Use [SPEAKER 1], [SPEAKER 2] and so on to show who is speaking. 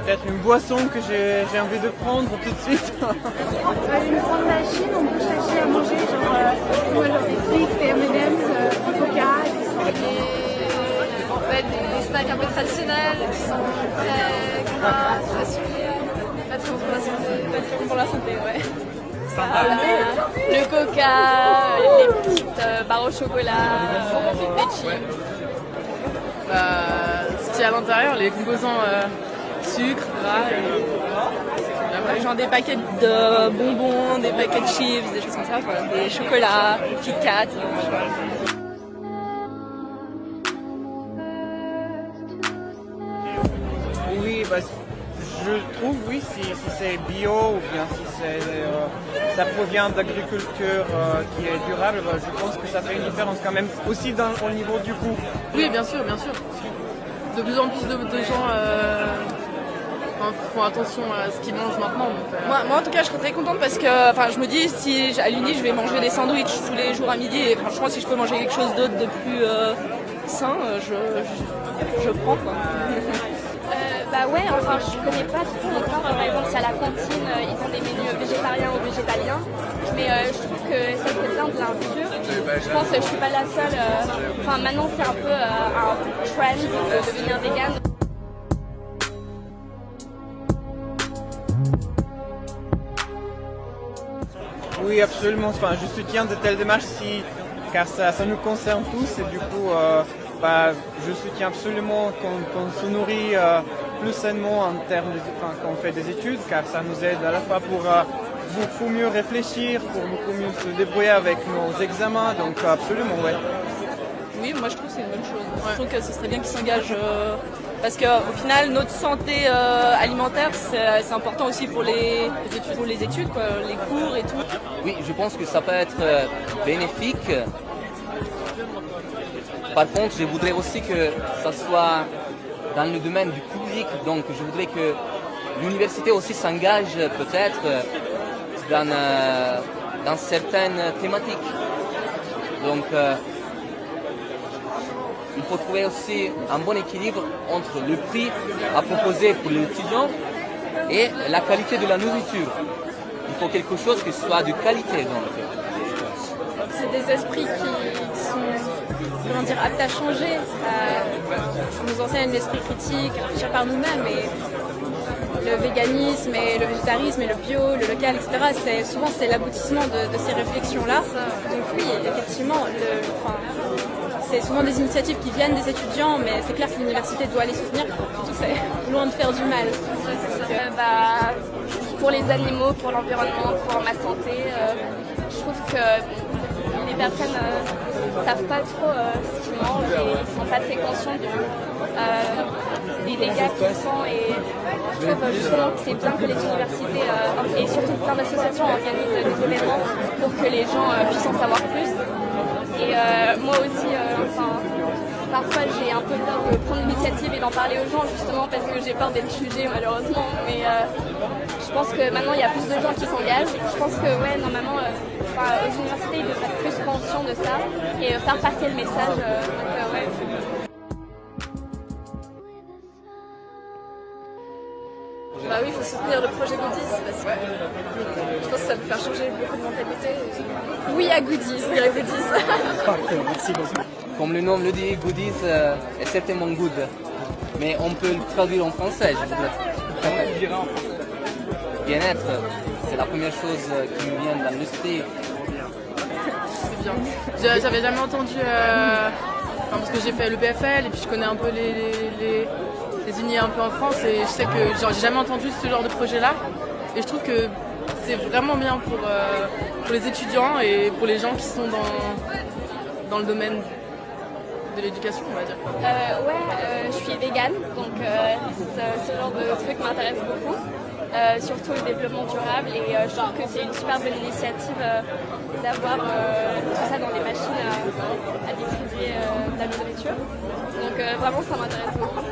[SPEAKER 1] peut-être une boisson que j'ai envie de prendre tout de suite.
[SPEAKER 2] Une grande machine, on peut chercher à manger, genre des Twix, des M&M's, du Coca.
[SPEAKER 3] En fait, des snacks un peu traditionnels qui sont très gras, très sucrés, pas très bons pour la santé. Pas très bons pour la santé, ouais. Le Coca, les petites barres au chocolat, les chips.
[SPEAKER 4] Ce qu'il y a à l'intérieur, les composants sucre, gras,
[SPEAKER 3] Genre des paquets de bonbons, des paquets de chips, des choses comme ça, quoi. Des chocolats, Kit Kat.
[SPEAKER 1] Oui, je trouve, oui, si c'est bio ou bien si ça provient d'agriculture qui est durable, je pense que ça fait une différence quand même, aussi au niveau du goût.
[SPEAKER 4] Oui, bien sûr, bien sûr. De plus en plus de gens font attention à ce qu'ils mangent maintenant.
[SPEAKER 3] Moi, en tout cas, je serais très contente parce que je me dis, si à l'Uni, je vais manger des sandwichs tous les jours à midi, et franchement, si je peux manger quelque chose d'autre de plus sain, je prends, quoi.
[SPEAKER 2] Ouais, enfin je connais pas trop encore, par exemple si à la cantine ils ont des menus végétariens ou végétaliens, mais je trouve que ça serait bien de l'inclure. Je pense que je suis pas la seule, maintenant c'est un peu un trend de devenir vegan.
[SPEAKER 1] Oui, absolument, je soutiens de telles démarches car ça nous concerne tous et du coup je soutiens absolument qu'on se nourrit plus sainement en termes quand on fait des études, car ça nous aide à la fois pour beaucoup mieux réfléchir, pour beaucoup mieux se débrouiller avec nos examens, donc absolument, ouais.
[SPEAKER 3] Oui, moi je trouve que c'est une bonne chose. Je trouve que ce serait bien qu'ils s'engagent parce qu'au final, notre santé alimentaire, c'est important aussi pour les études, quoi, les cours et tout.
[SPEAKER 5] Oui, je pense que ça peut être bénéfique. Par contre, je voudrais aussi que ça soit dans le domaine du public, donc je voudrais que l'université aussi s'engage peut-être dans certaines thématiques. Donc il faut trouver aussi un bon équilibre entre le prix à proposer pour l'étudiant et la qualité de la nourriture. Il faut quelque chose qui soit de qualité, donc, je pense.
[SPEAKER 2] C'est des esprits qui sont aptes à changer. On nous enseigne l'esprit critique, à réfléchir par nous-mêmes, et le véganisme et le végétarisme et le bio, le local, etc. Souvent c'est l'aboutissement de ces réflexions-là. Donc oui, effectivement, c'est souvent des initiatives qui viennent des étudiants, mais c'est clair que l'université doit les soutenir, surtout c'est loin de faire du mal. Pour les animaux, pour l'environnement, pour ma santé, je trouve que les personnes ne savent pas trop ce qu'ils mangent et ils ne sont pas très conscients des dégâts qu'ils font, et je trouve justement que c'est bien que les universités et surtout plein d'associations organisent des événements pour que les gens puissent en savoir plus. Et moi aussi, parfois j'ai un peu peur de prendre l'initiative et d'en parler aux gens, justement parce que j'ai peur d'être jugée malheureusement, mais je pense que maintenant il y a plus de gens qui s'engagent. Je pense que normalement aux universités ils devraient être plus conscients de ça et faire passer le message.
[SPEAKER 3] Oui, il faut soutenir le projet Goodies parce que je pense que ça peut faire changer beaucoup de mentalité.
[SPEAKER 2] Oui à Goodies, oui à Goodies.
[SPEAKER 1] Parfait, merci beaucoup.
[SPEAKER 5] Comme le nom le dit, goodies est certainement good, mais on peut le traduire en français, je voudrais. Bien-être, c'est la première chose qui me vient dans l'esprit.
[SPEAKER 4] C'est bien. J'avais jamais entendu, parce que j'ai fait le BFL et puis je connais un peu les unis un peu en France, et je sais que j'ai jamais entendu ce genre de projet-là, et je trouve que c'est vraiment bien pour les étudiants et pour les gens qui sont dans le domaine de l'éducation, on va dire.
[SPEAKER 2] Je suis végane, donc ce genre de truc m'intéresse beaucoup, surtout le développement durable, et je trouve que c'est une super bonne initiative d'avoir tout ça dans les machines à distribuer de la nourriture. Donc vraiment ça m'intéresse beaucoup.